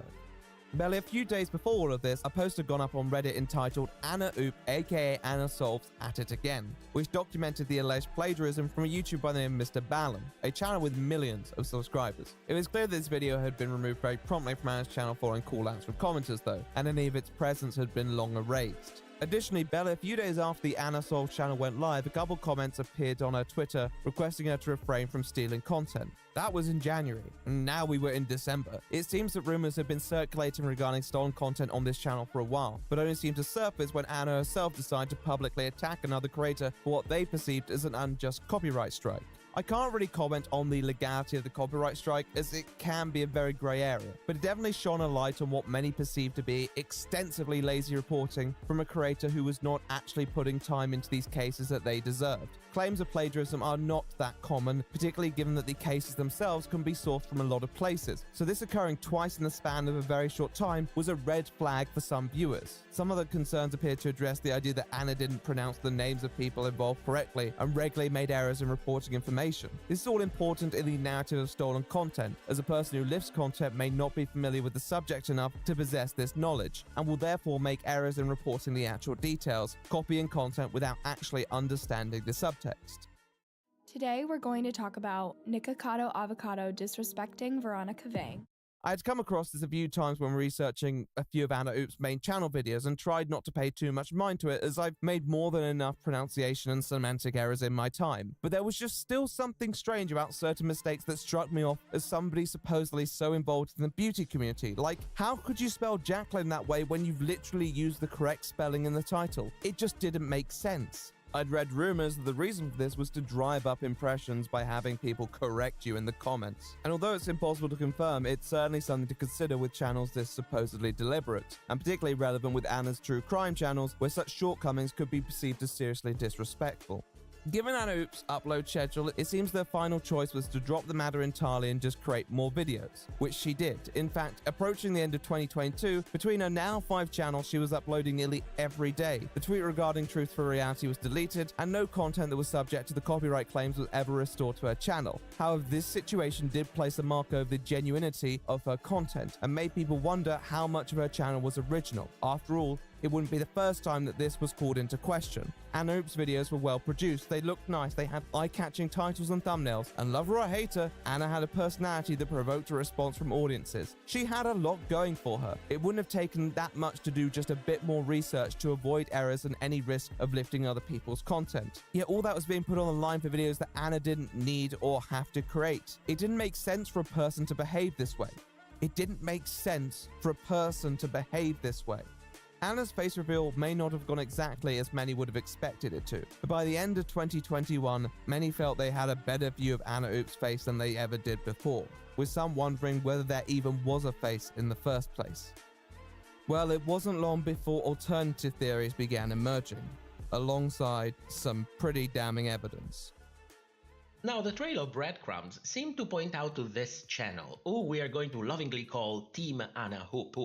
Barely a few days before all of this, a post had gone up on Reddit entitled Anna Oop aka Anna Solves At It Again, which documented the alleged plagiarism from a YouTuber by the name of Mr. Ballum, a channel with millions of subscribers. It was clear that this video had been removed very promptly from Anna's channel following callouts from commenters though, and any of its presence had been long erased. Additionally, barely a few days after the Anna Solves channel went live, a couple comments appeared on her Twitter requesting her to refrain from stealing content. That was in January, and now we were in December. It seems that rumors have been circulating regarding stolen content on this channel for a while, but only seemed to surface when Anna herself decided to publicly attack another creator for what they perceived as an unjust copyright strike. I can't really comment on the legality of the copyright strike, as it can be a very grey area, but it definitely shone a light on what many perceive to be extensively lazy reporting from a creator who was not actually putting time into these cases that they deserved. Claims of plagiarism are not that common, particularly given that the cases themselves can be sourced from a lot of places, so this occurring twice in the span of a very short time was a red flag for some viewers. Some other concerns appear to address the idea that Anna didn't pronounce the names of people involved correctly and regularly made errors in reporting information. This is all important in the narrative of stolen content, as a person who lifts content may not be familiar with the subject enough to possess this knowledge, and will therefore make errors in reporting the actual details, copying content without actually understanding the subtext. Today we're going to talk about Nikocado Avocado disrespecting Veronica Vang. I had come across this a few times when researching a few of Anna Oop's main channel videos and tried not to pay too much mind to it, as I've made more than enough pronunciation and semantic errors in my time. But there was just still something strange about certain mistakes that struck me off as somebody supposedly so involved in the beauty community. Like, how could you spell Jacqueline that way when you've literally used the correct spelling in the title? It just didn't make sense. I'd read rumors that the reason for this was to drive up impressions by having people correct you in the comments. And although it's impossible to confirm, it's certainly something to consider with channels this supposedly deliberate, and particularly relevant with Anna's true crime channels, where such shortcomings could be perceived as seriously disrespectful. Given Anna Oop's upload schedule, it seems their final choice was to drop the matter entirely and just create more videos, which she did. In fact, approaching the end of 2022, between her now 5 channels, she was uploading nearly every day. The tweet regarding Truthful Reality was deleted, and no content that was subject to the copyright claims was ever restored to her channel. However, this situation did place a mark over the genuinity of her content, and made people wonder how much of her channel was original. After all, it wouldn't be the first time that this was called into question. Anna Oop's videos were well produced, they looked nice, they had eye-catching titles and thumbnails, and love her or hate her, Anna had a personality that provoked a response from audiences. She had a lot going for her. It wouldn't have taken that much to do just a bit more research to avoid errors and any risk of lifting other people's content. Yet all that was being put on the line for videos that Anna didn't need or have to create. It didn't make sense for a person to behave this way. It didn't make sense for a person to behave this way. Anna's face reveal may not have gone exactly as many would have expected it to, but by the end of 2021, many felt they had a better view of Anna Oop's face than they ever did before, with some wondering whether there even was a face in the first place. Well, it wasn't long before alternative theories began emerging, alongside some pretty damning evidence. Now, the trail of breadcrumbs seem to point out to this channel, who we are going to lovingly call Team Anna Hoop.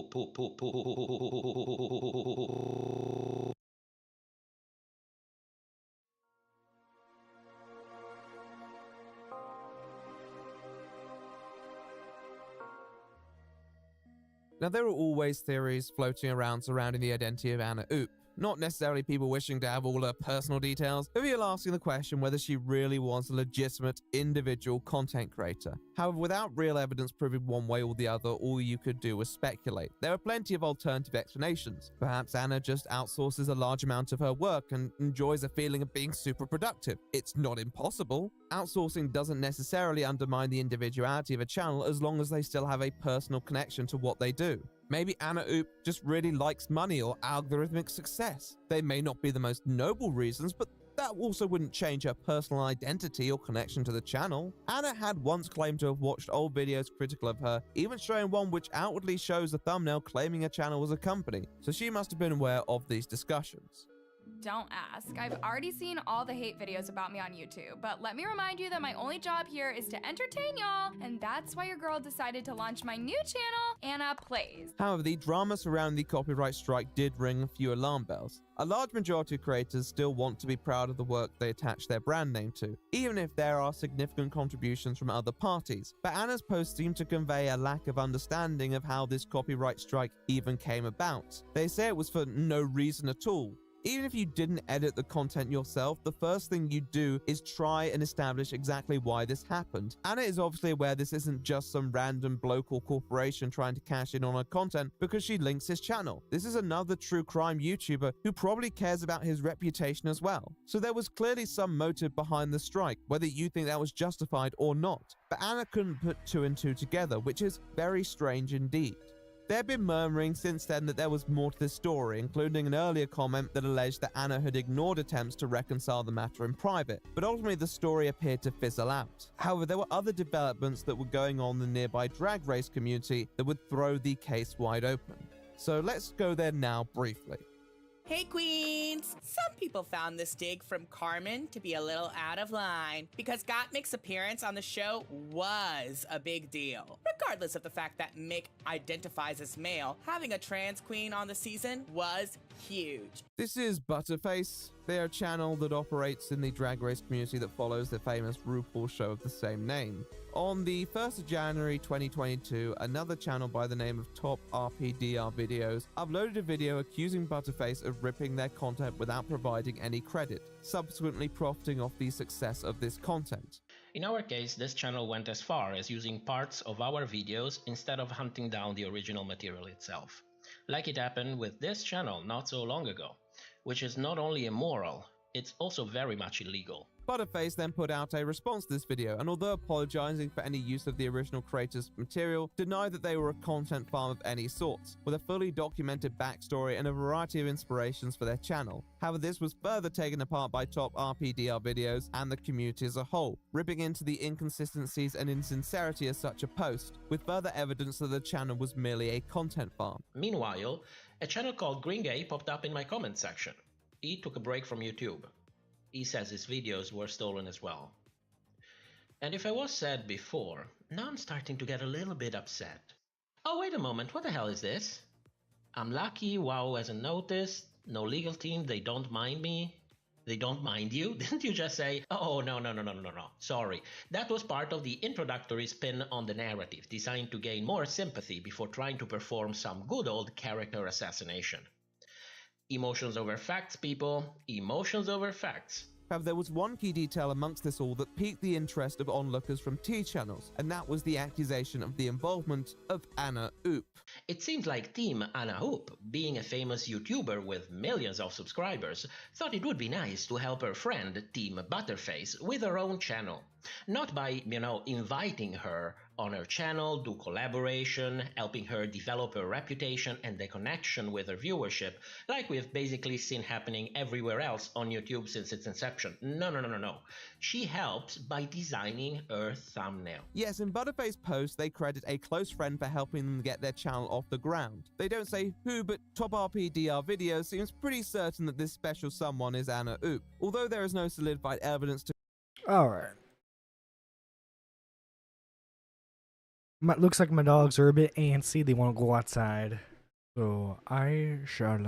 Now, there are always theories floating around surrounding the identity of Anna Oop. Not necessarily people wishing to have all her personal details, but people asking the question whether she really was a legitimate individual content creator. However, without real evidence proving one way or the other, all you could do was speculate. There are plenty of alternative explanations. Perhaps Anna just outsources a large amount of her work and enjoys a feeling of being super productive. It's not impossible. Outsourcing doesn't necessarily undermine the individuality of a channel as long as they still have a personal connection to what they do. Maybe Anna Oop just really likes money or algorithmic success. They may not be the most noble reasons, but that also wouldn't change her personal identity or connection to the channel. Anna had once claimed to have watched old videos critical of her, even showing one which outwardly shows a thumbnail claiming a channel was a company, so she must have been aware of these discussions. Don't ask. I've already seen all the hate videos about me on YouTube, but let me remind you that my only job here is to entertain y'all, and that's why your girl decided to launch my new channel, Anna Plays. However, the drama surrounding the copyright strike did ring a few alarm bells. A large majority of creators still want to be proud of the work they attach their brand name to, even if there are significant contributions from other parties. But Anna's posts seem to convey a lack of understanding of how this copyright strike even came about. They say it was for no reason at all. Even if you didn't edit the content yourself, the first thing you do is try and establish exactly why this happened. Anna is obviously aware this isn't just some random bloke or corporation trying to cash in on her content because she links his channel. This is another true crime YouTuber who probably cares about his reputation as well. So there was clearly some motive behind the strike, whether you think that was justified or not. But Anna couldn't put two and two together, which is very strange indeed. There have been murmuring since then that there was more to this story, including an earlier comment that alleged that Anna had ignored attempts to reconcile the matter in private, but ultimately the story appeared to fizzle out. However, there were other developments that were going on in the nearby drag race community that would throw the case wide open. So let's go there now briefly. Hey Queens! Some people found this dig from Carmen to be a little out of line because Gottmik's appearance on the show was a big deal. Regardless of the fact that Mick identifies as male, having a trans queen on the season was huge. This is Butterface. They're a channel that operates in the drag race community that follows the famous RuPaul show of the same name. On the 1st of January 2022, another channel by the name of Top RPDR Videos uploaded a video accusing Butterface of ripping their content without providing any credit, subsequently profiting off the success of this content. In our case, this channel went as far as using parts of our videos instead of hunting down the original material itself. Like it happened with this channel not so long ago, which is not only immoral, it's also very much illegal. Butterface then put out a response to this video, and although apologizing for any use of the original creators' material, denied that they were a content farm of any sort, with a fully documented backstory and a variety of inspirations for their channel. However, this was further taken apart by Top RPDR Videos and the community as a whole, ripping into the inconsistencies and insincerity of such a post, with further evidence that the channel was merely a content farm. Meanwhile, a channel called Green Gay popped up in my comment section. He took a break from YouTube. He says his videos were stolen as well. And if I was sad before, now I'm starting to get a little bit upset. Oh, wait a moment, what the hell is this? I'm lucky WoW hasn't noticed. No legal team, they don't mind me. They don't mind you? Didn't you just say, oh, no. Sorry. That was part of the introductory spin on the narrative, designed to gain more sympathy before trying to perform some good old character assassination. Emotions over facts, people. Emotions over facts. However, there was one key detail amongst this all that piqued the interest of onlookers from T channels, and that was the accusation of the involvement of Anna Oop. It seems like Team Anna Oop, being a famous YouTuber with millions of subscribers, thought it would be nice to help her friend Team Butterface with her own channel. Not by, inviting her on her channel, do collaboration, helping her develop her reputation and the connection with her viewership, like we've basically seen happening everywhere else on YouTube since its inception. No. She helps by designing her thumbnail. Yes, in Butterface post, they credit a close friend for helping them get their channel off the ground. They don't say who, but Top RPDR Video seems pretty certain that this special someone is Anna Oop, although there is no solidified evidence to. Alright. Looks like my dogs are a bit antsy. They want to go outside. So I shall